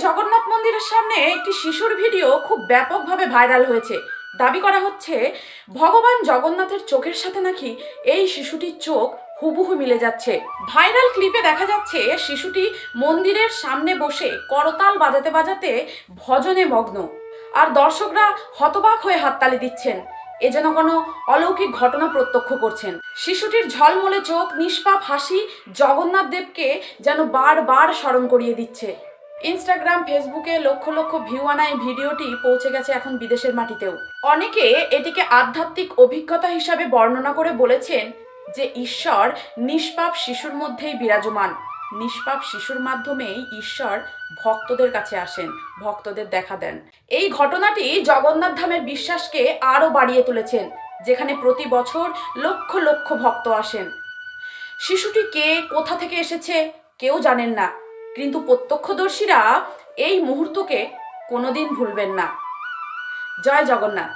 জগন্নাথ মন্দিরের সামনে একটি শিশুর ভিডিও খুব ব্যাপকভাবে ভাইরাল হয়েছে। দাবি করা হচ্ছে ভগবান জগন্নাথের চোখের সাথে নাকি এই শিশুটির চোখ হুবহু মিলে যাচ্ছে। ভাইরাল ক্লিপে দেখা যাচ্ছে শিশুটি মন্দিরের সামনে বসে করতাল বাজাতে বাজাতে ভজনে মগ্ন, আর দর্শকরা হতবাক হয়ে হাততালি দিচ্ছেন। এ যেন কোনো অলৌকিক ঘটনা প্রত্যক্ষ করছেন। শিশুটির ঝলমলে চোখ, নিষ্পাপ হাসি জগন্নাথ দেবকে যেন বারবার স্মরণ করিয়ে দিচ্ছে। ইনস্টাগ্রাম, ফেসবুকে লক্ষ লক্ষ ভিউ আনা এই ভিডিওটি পৌঁছে গেছে এখন বিদেশের মাটিতেও। অনেকে এটিকে আধ্যাত্মিক অভিজ্ঞতা হিসাবে বর্ণনা করে বলেছেন যে ঈশ্বর নিষ্পাপ শিশুর মধ্যেই বিরাজমান। নিষ্পাপ শিশুর মাধ্যমেই ঈশ্বর ভক্তদের কাছে আসেন, ভক্তদের দেখা দেন। এই ঘটনাটি জগন্নাথ ধামের বিশ্বাসকে আরও বাড়িয়ে তুলেছেন, যেখানে প্রতি বছর লক্ষ লক্ষ ভক্ত আসেন। শিশুটি কে, কোথা থেকে এসেছে কেউ জানেন না, কিন্তু প্রত্যক্ষদর্শীরা এই মুহূর্তকে কোনোদিন ভুলবেন না। জয় জগন্নাথ।